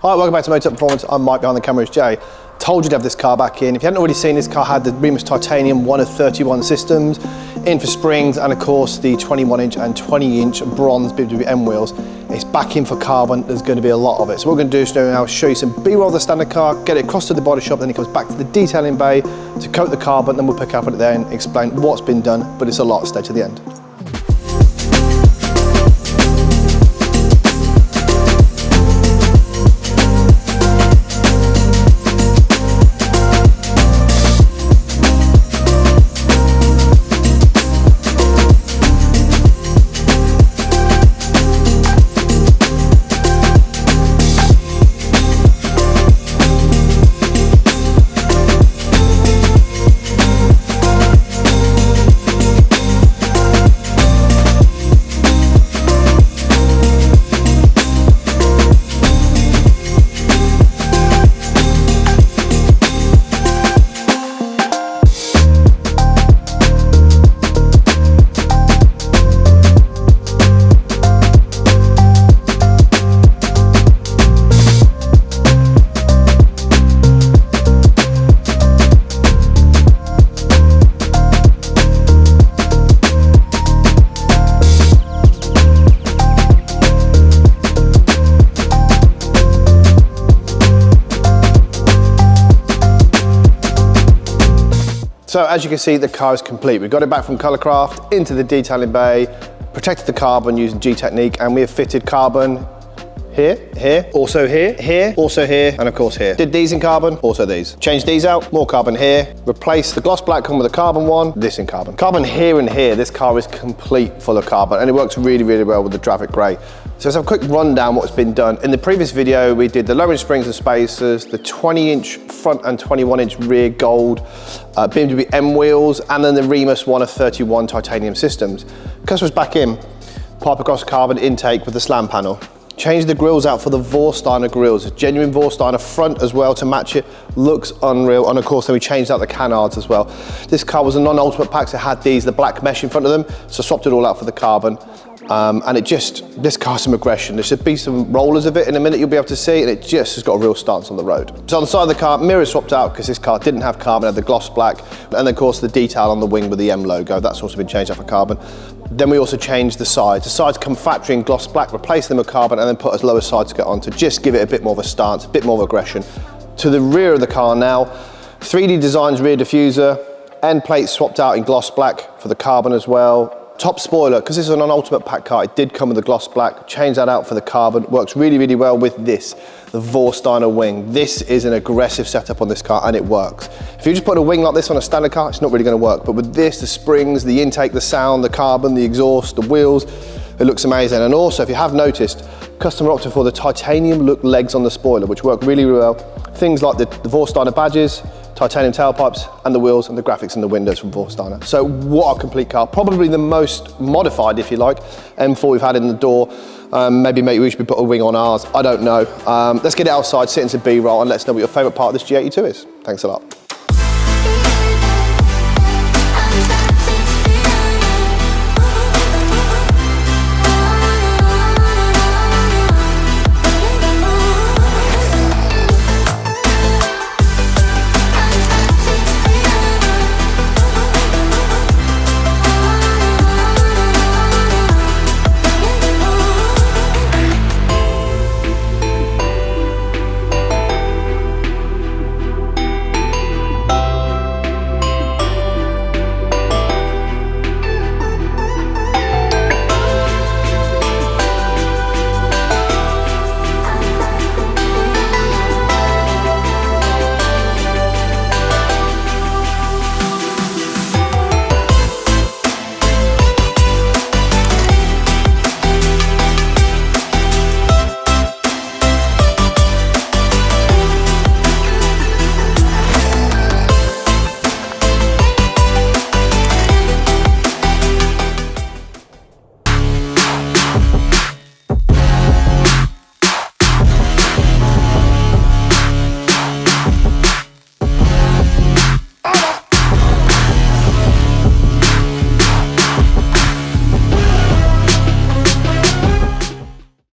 Hi, welcome back to Motech Performance. I'm Mike, behind the camera is Jay. Told you to have this car back in. If you hadn't already seen, this car had the Remus titanium 1 of 31 systems, in for springs, and of course the 21-inch and 20-inch bronze BMW M wheels. It's back in for carbon. There's going to be a lot of it. So what we're going to do is now show you some B-roll of the standard car, get it across to the body shop, then it comes back to the detailing bay to coat the carbon, then we'll pick up at it there and explain what's been done, but it's a lot. Stay to the end. So as you can see, the car is complete. We got it back from Colourcraft into the detailing bay, protected the carbon using G technique, and we have fitted carbon here, also here, also here, and of course here. Did these in carbon, also these. Changed these out, more carbon here. Replaced the gloss black one with a carbon one, this in carbon. Carbon here and here, this car is complete full of carbon, and it works really, really well with the Traffic Grey. So let's have a quick rundown what's been done. In the previous video, we did the lowering springs and spacers, the 20-inch front and 21-inch rear gold BMW M wheels, and then the Remus 1 of 31 titanium systems. Customers back in, pipe across carbon intake with the slam panel. Changed the grills out for the Vorsteiner grills, a genuine Vorsteiner front as well to match it. Looks unreal, and of course then we changed out the canards as well. This car was a non-ultimate pack, so it had the black mesh in front of them, so swapped it all out for the carbon. And this car's some aggression. There should be some rollers of it in a minute, you'll be able to see, and it just has got a real stance on the road. So on the side of the car, mirrors swapped out because this car didn't have carbon, it had the gloss black, and then of course the detail on the wing with the M logo, that's also been changed out for carbon. Then we also changed the sides. The sides come factory in gloss black, replace them with carbon, and then put as lower sides to get on to just give it a bit more of a stance, a bit more of aggression. To the rear of the car now, 3D Designs rear diffuser, end plate swapped out in gloss black for the carbon as well. Top spoiler, because this is an ultimate pack car, it did come with the gloss black, changed that out for the carbon, works really, really well with this, the Vorsteiner wing. This is an aggressive setup on this car, and it works. If you just put a wing like this on a standard car, it's not really gonna work, but with this, the springs, the intake, the sound, the carbon, the exhaust, the wheels, it looks amazing. And also, if you have noticed, customer opted for the titanium look legs on the spoiler, which work really, really well. Things like the Vorsteiner badges, titanium tailpipes, and the wheels and the graphics and the windows from Vorsteiner. So what a complete car. Probably the most modified, if you like, M4 we've had in the door. Maybe we should put a wing on ours, I don't know. Let's get it outside, sit into B-roll, and let us know what your favorite part of this G82 is. Thanks a lot.